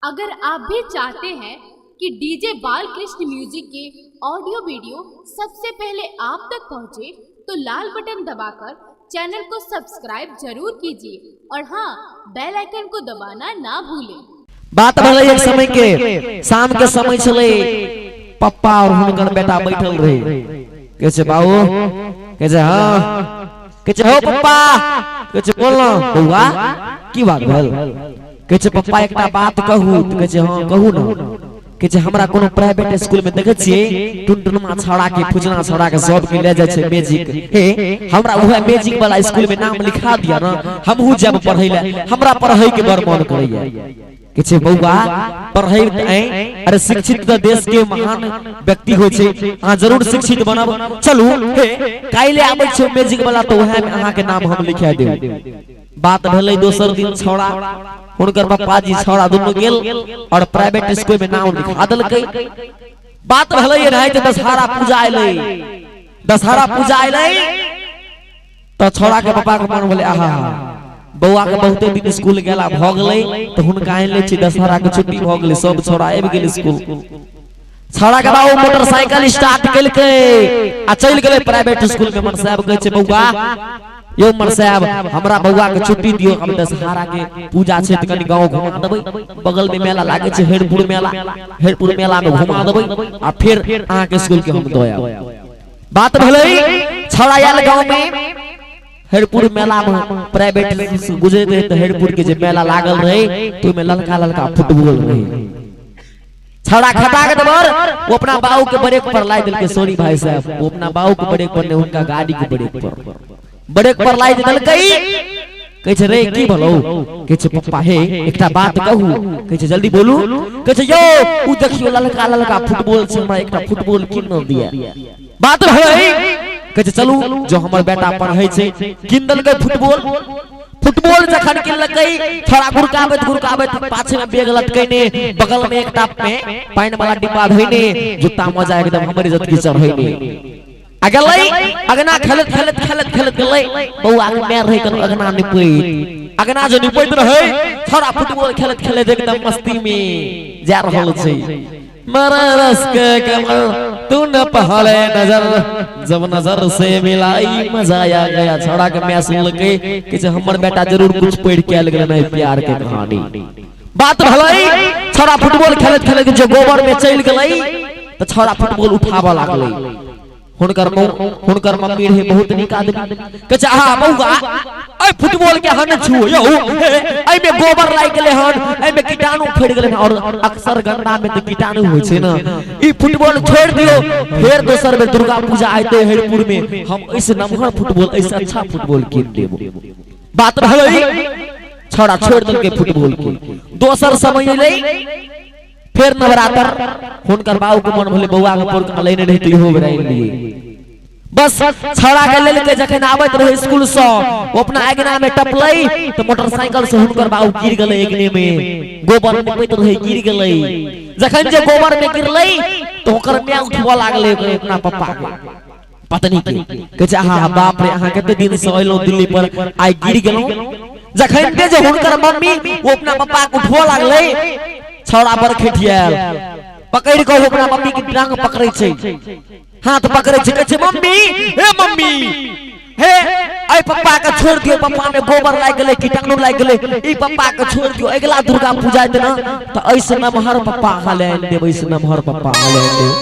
अगर आप भी चाहते हैं कि डीजे बालकृष्ण म्यूजिक के ऑडियो वीडियो सबसे पहले आप तक पहुंचे, तो लाल बटन दबाकर चैनल को सब्सक्राइब जरूर कीजिए और हाँ, बेल आइकन को दबाना ना भूलें। बात भले एक समय के शाम के समय चले, पप्पा और हुनकर बेटा बैठल रहे। कैसे बाबू, कैसे हाँ, कैसे हो पप्पा, कैसे बोलना बउआ, की बात भल, कैसे पप्पा एक बात कहू, तो कैसे हाँ कहू ना, कैसे हमरा कोनो प्राइवेट स्कूल में देखे छिए टुनटुनमा छड़ा के फुजना छड़ा के सब के ले जाय छै मैजिक, हे हमरा वह मैजिक वाला स्कूल में नाम लिखा दिया ना, हमहू जब पढ़ै ले हमरा पढ़ै के बड़ मन करैया। किछे बउआ पढ़ै अरे शिक्षित तो देश के महान व्यक्ति होय छै, अहाँ जरूर शिक्षित बनब। चलू हे काइले आबै छै मैजिक वाला, तो वह में अहाँ के नाम हम लिखा देब। बात भेलै दोसर दिन छौड़ा हुनकर पप्पा जी छौड़ा दुनू गेल और प्राइवेट स्कूल में नाम लिखा देलकै। बात भेलै रात दशहरा पूजा एलै, दशहरा पूजा एलै तो छौड़ा के पप्पा के मन भेलै आहा बउआ के बहुते दिन स्कूल गेला भ गेलै, तो हुनका आइन ले छी दशहरा के छुट्टी भ गेलै, सब छौड़ा आबि गेल स्कूल। छौड़ा के बाबू मोटरसाइकिल स्टार्ट केलकै आ चल गेलै प्राइवेट स्कूल में। मन साहब कहै छै बउआ यो मन साहब हमरा बउआ के छुट्टी दियो, हम दशहरा के पूजा छै त कनी गांव घुमा देबै, बगल में मेला लागे छै हेरपुर मेला, हेरपुर मेला में घुमा देबै आ फिर अहाँ के स्कूल के हम दया। बात भेलै छौड़ा आयल गांव में, हेरपुर मेला में प्राइवेट गुजरे रहे तो हेरपुर के जे मेला लागल रहे तो में ललका ललका फुटबॉल रहे। छौड़ा खटा के दबर वो अपना बाऊ के ब्रेक पर लाई दिल के, सॉरी भाई साहब, वो अपना बाऊ के ब्रेक पर ने उनका गाड़ी के ब्रेक पर लाई दिल कई। कहै छै रे की भलो, कहै छै पप्पा हे एकटा बात कहू, कहै छै जल्दी बोलू, कहै छै यो उ देखियो ललका ललका फुटबॉल छै, हमरा एकटा फुटबॉल किन न दिया। बात है कहै छै चलू जो हमर बेटा पढ़ै छै किन देलकै फुटबॉल। फुटबॉल जखन किनलकै थोड़ा गुरकाबैत गुरकाबैत पाछे में बैग लटकैने, बगल में एकटा में पानी वाला डिब्बा धइने, जूता मजा एकदम हमर इज्जत की चढ़ैने आ गेलै। अगना खेलत खेलत खेलत खेलत गेलै, बउआ के पैर रहे कन अगना निपैत, अगना जो निपैत रहे थोड़ा फुटबॉल खेलत खेलत एकदम मस्ती में जा रहल छै। मरा रस के कमर तू न पहले नजर, जब नजर से मिलाई मजा आ गया। छौड़ा के मैं सुन के कि हमर बेटा जरूर कुछ पढ़ के आल गेलै प्यार के कहानी। बात भलै छौड़ा फुटबॉल खेलत खेलत जो गोबर में चल गेलै तो छौड़ा फुटबॉल उठाबा लागलै। हुनकर मम्मी रहे बहुत निक आदमी, कहै छै आहा बउआ ए फुटबॉल के हन छुओ यौ, ए में गोबर लाग गेलै हन, ए में कीटाणु फड़ गेलै, और अक्सर गंगा में तो कीटाणु होय छै ना, ई फुटबॉल छोड़ दियो, फिर दोसर में दुर्गा पूजा आइते हेरपुर में हम ऐसे नमहर फुटबॉल ऐसे अच्छा फुटबॉल कीन देबो। बात भलै छौड़ा छोड़ देलकै फुटबॉल के। दोसर समय एलै फिर नवरात्र, हुनकर बाबू के मन भले बउआ के पोरका लेने रहे तो इहो बेरा लिए। बस छौड़ा के लेल के जखन आबत रहे स्कूल से वो अपना आगना में टपलै तो मोटरसाइकिल से हुनकर बाबू गिर गेलै, आगने में गोबर में पैत रहे गिर गेलै। जखन जे गोबर में गिरलै तो ओकर मैं उठबा लागलै अपना पप्पा के पत्नी के, कहै छै आहा बाप रे अहाँ कते दिन से एलो दिल्ली पर आइ गिर गेलौ। जखन जे हुनकर मम्मी वो अपना पप्पा के उठबा लागलै, छौड़ा पर खिठियाल पकड़ के अपना मम्मी के टांग पकड़ै छै, हाथ पकड़ै छै, कहै छै मम्मी हे मम्मी हे आई पप्पा के छोड़ दियो, पप्पा में गोबर लाग गेलै कीटाणु लाग गेलै, ई पप्पा के छोड़ दियो, अगला दुर्गा पूजा दिन तो ऐसे नमहर पप्पा हाले देबै, ऐसे नमहर पप्पा हाले देबै।